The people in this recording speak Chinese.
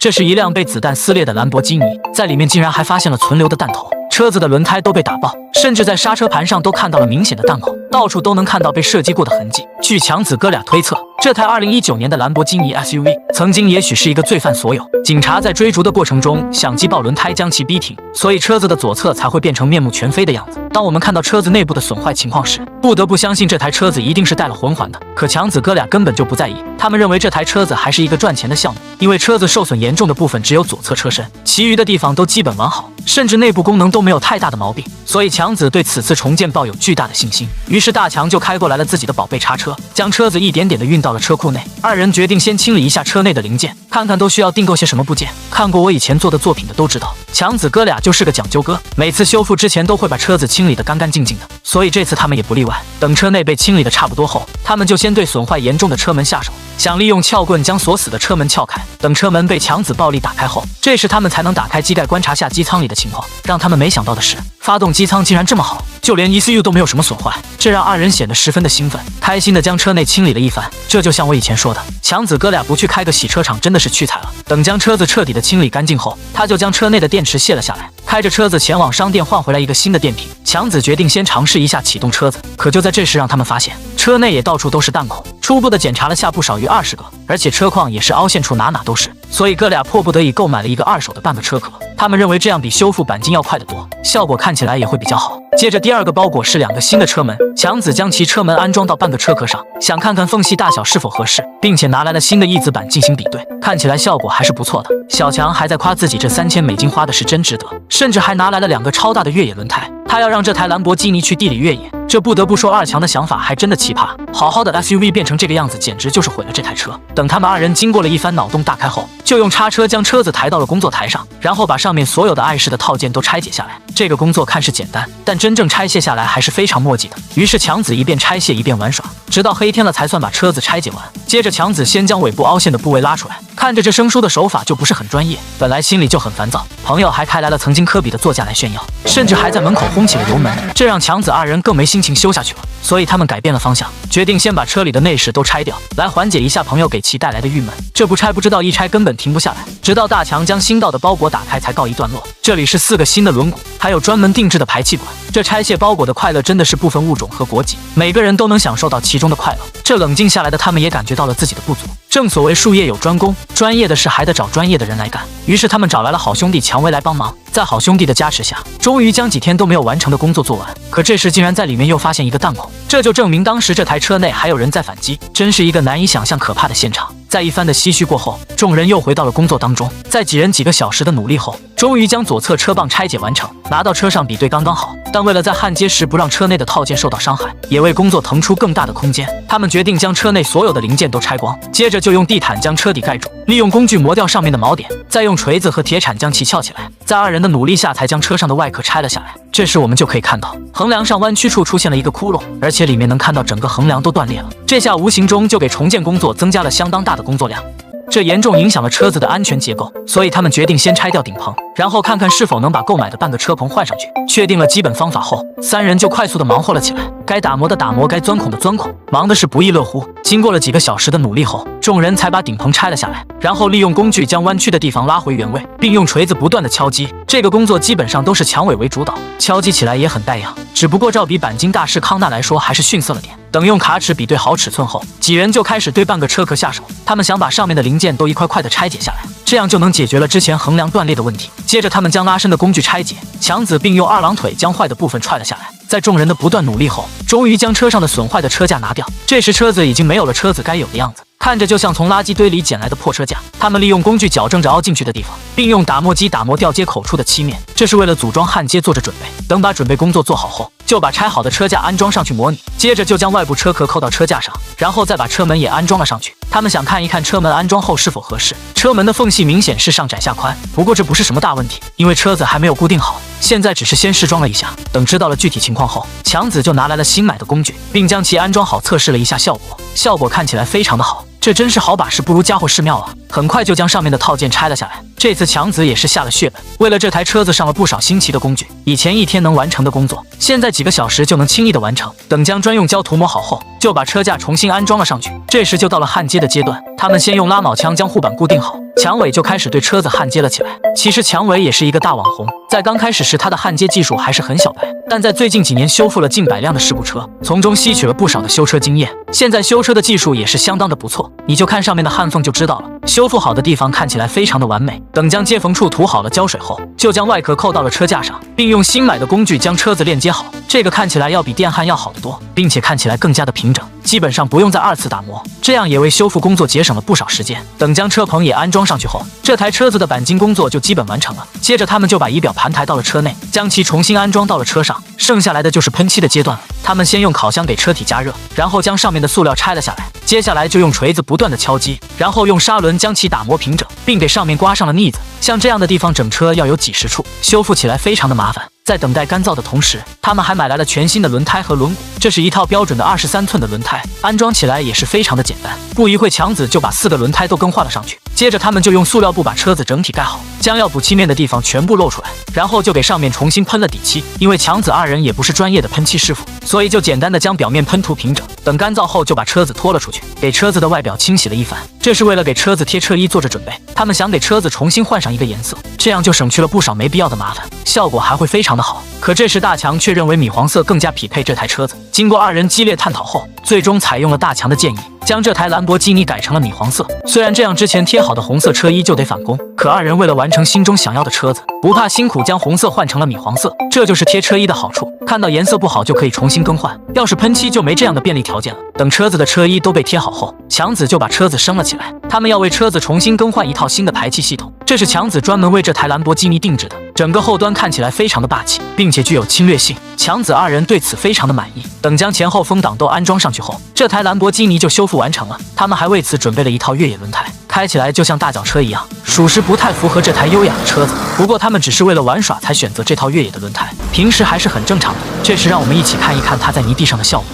这是一辆被子弹撕裂的兰博基尼，在里面竟然还发现了存留的弹头。车子的轮胎都被打爆，甚至在刹车盘上都看到了明显的弹孔，到处都能看到被射击过的痕迹。据强子哥俩推测，这台2019年的兰博基尼 SUV 曾经也许是一个罪犯所有。警察在追逐的过程中想击爆轮胎将其逼停，所以车子的左侧才会变成面目全非的样子。当我们看到车子内部的损坏情况时，不得不相信这台车子一定是带了魂环的。可强子哥俩根本就不在意，他们认为这台车子还是一个赚钱的项目，因为车子受损严重的部分只有左侧车身，其余的地方都基本完好，甚至内部功能都没有太大的毛病。所以强子对此次重建抱有巨大的信心。于是大强就开过来了自己的宝贝叉车，将车子一点点的运到了车库内。二人决定先清理一下车内的零件，看看都需要订购些什么部件。看过我以前做的作品的都知道，强子哥俩就是个讲究哥，每次修复之前都会把车子清理得干干净净的，所以这次他们也不例外。等车内被清理的差不多后，他们就先对损坏严重的车门下手，想利用撬棍将锁死的车门撬开。等车门被强子暴力打开后，这时他们才能打开机盖观察下机舱里的情况。让他们没想到的是，发动机舱竟然这么好，就连 ECU 都没有什么损坏，这让二人显得十分的兴奋，开心的将车内清理了一番。这就像我以前说的，强子哥俩不去开个洗车场真的是屈才了。等将车子彻底的清理干净后，他就将车内的电池卸了下来，开着车子前往商店换回来一个新的电瓶。强子决定先尝试一下启动车子，可就在这时让他们发现车内也到处都是弹孔，初步的检查了下不少于20个，而且车况也是凹陷处哪都是，所以哥俩迫不得已购买了一个二手的半个车壳。他们认为这样比修复钣金要快得多，效果看起来也会比较好。接着第二个包裹是2个新的车门，强子将其车门安装到半个车壳上，想看看缝隙大小是否合适，并且拿来了新的翼子板进行比对，看起来效果还是不错的。小强还在夸自己这3000美金花的是真值得，甚至还拿来了2个超大的越野轮胎，他要让这台兰博基尼去地里越野。这不得不说，二强的想法还真的奇葩，好好的 SUV 变成这个样子，简直就是毁了这台车。等他们二人经过了一番脑洞大开后，就用叉车将车子抬到了工作台上，然后把上面所有的碍事的套件都拆解下来。这个工作看似简单，但真正拆卸下来还是非常磨叽的。于是强子一边拆卸一边玩耍，直到黑天了才算把车子拆解完。接着强子先将尾部凹陷的部位拉出来，看着这生疏的手法就不是很专业，本来心里就很烦躁。朋友还开来了曾经科比的座驾来炫耀，甚至还在门口轰起了油门，这让强子二人更没心情修下去了。所以他们改变了方向，决定先把车里的内饰都拆掉，来缓解一下朋友给其带来的郁闷。这不拆不知道，一拆根本停不下来，直到大强将新到的包裹打开才告一段落。这里是4个新的轮毂，还有专门定制的排气管。这拆卸包裹的快乐真的是不分物种和国籍，每个人都能享受到其中的快乐。这冷静下来的他们也感觉到了自己的不足。正所谓术业有专攻，专业的事还得找专业的人来干。于是他们找来了好兄弟蔷薇来帮忙，在好兄弟的加持下，终于将几天都没有完成的工作做完。可这时竟然在里面又发现一个弹孔，这就证明当时这台车内还有人在反击，真是一个难以想象可怕的现场。在一番的唏嘘过后，众人又回到了工作当中，在几人几个小时的努力后，终于将左侧车棒拆解完成，拿到车上比对刚刚好。但为了在焊接时不让车内的套件受到伤害，也为工作腾出更大的空间，他们决定将车内所有的零件都拆光，接着就用地毯将车底盖住，利用工具磨掉上面的锚点，再用锤子和铁铲将其撬起来。在二人的努力下，才将车上的外壳拆了下来。这时我们就可以看到横梁上弯曲处出现了一个窟窿，而且里面能看到整个横梁都断裂了。这下无形中就给重建工作增加了相当大的工作量，这严重影响了车子的安全结构，所以他们决定先拆掉顶棚，然后看看是否能把购买的半个车棚换上去。确定了基本方法后，3人就快速的忙活了起来，该打磨的打磨，该钻孔的钻孔，忙的是不亦乐乎。经过了几个小时的努力后，众人才把顶棚拆了下来，然后利用工具将弯曲的地方拉回原位，并用锤子不断的敲击。这个工作基本上都是强伟为主导，敲击起来也很带样，只不过照比钣金大师康纳来说还是逊色了点。等用卡尺比对好尺寸后，几人就开始对半个车壳下手，他们想把上面的零件都一块块的拆解下来，这样就能解决了之前横梁断裂的问题。接着他们将拉伸的工具拆解，强子并用2郎腿将坏的部分踹了下来。在众人的不断努力后，终于将车上的损坏的车架拿掉。这时车子已经没有了车子该有的样子，看着就像从垃圾堆里捡来的破车架。他们利用工具矫正着凹进去的地方，并用打磨机打磨掉接口处的漆面，这是为了组装焊接做着准备。等把准备工作做好后，就把拆好的车架安装上去模拟，接着就将外部车壳扣到车架上，然后再把车门也安装了上去。他们想看一看车门安装后是否合适。车门的缝隙明显是上窄下宽，不过这不是什么大问题，因为车子还没有固定好，现在只是先试装了一下。等知道了具体情况后，强子就拿来了新买的工具，并将其安装好，测试了一下效果。效果看起来非常的好，这真是好把式不如家伙事妙啊！很快就将上面的套件拆了下来。这次强子也是下了血本，为了这台车子上了不少新奇的工具。以前1天能完成的工作，现在几个小时就能轻易的完成。等将专用胶涂抹好后，就把车架重新安装了上去。这时就到了焊接的阶段，他们先用拉铆枪将护板固定好，强伟就开始对车子焊接了起来。其实强伟也是一个大网红，在刚开始时他的焊接技术还是很小白，但在最近几年修复了近100辆的事故车，从中吸取了不少的修车经验，现在修车的技术也是相当的不错。你就看上面的焊缝就知道了，修复好的地方看起来非常的完美。等将接缝处涂好了胶水后，就将外壳扣到了车架上，并用新买的工具将车子链接好。这个看起来要比电焊要好得多，并且看起来更加的平整，基本上不用再2次打磨，这样也为修复工作节省了不少时间。等将车棚也安装上去后，这台车子的钣金工作就基本完成了。接着他们就把仪表盘抬到了车内，将其重新安装到了车上，剩下来的就是喷漆的阶段了。他们先用烤箱给车体加热，然后将上面的塑料拆了下来，接下来就用锤子不断的敲击，然后用砂轮将其打磨平整，并给上面刮上了腻子。像这样的地方整车要有几十处，修复起来非常的麻烦。在等待干燥的同时，他们还买来了全新的轮胎和轮毂，这是一套标准的23寸的轮胎，安装起来也是非常的简单。不一会，强子就把4个轮胎都更换了上去，接着他们就用塑料布把车子整体盖好，将要补漆面的地方全部露出来，然后就给上面重新喷了底漆。因为强子2人也不是专业的喷漆师傅，所以就简单的将表面喷涂平整。等干燥后，就把车子拖了出去，给车子的外表清洗了一番。这是为了给车子贴车衣做着准备，他们想给车子重新换上一个颜色，这样就省去了不少没必要的麻烦，效果还会非常的好。可这时大强却认为米黄色更加匹配这台车子。经过2人激烈探讨后，最终采用了大强的建议，将这台兰博基尼改成了米黄色。虽然这样之前贴好的红色车衣就得返工，可2人为了完成心中想要的车子，不怕辛苦将红色换成了米黄色。这就是贴车衣的好处，看到颜色不好就可以重新更换，要是喷漆就没这样的便利条件了。等车子的车衣都被贴好后，强子就把车子升了起来，他们要为车子重新更换一套新的排气系统，这是强子专门为这台兰博基尼定制的，整个后端看起来非常的霸气，并且具有侵略性。强子2人对此非常的满意。等将前后风挡都安装上去后，这台兰博基尼就修复完成了。他们还为此准备了一套越野轮胎，开起来就像大脚车一样，属实不太符合这台优雅的车子。不过他们只是为了玩耍才选择这套越野的轮胎，平时还是很正常的。这时让我们一起看一看它在泥地上的效果。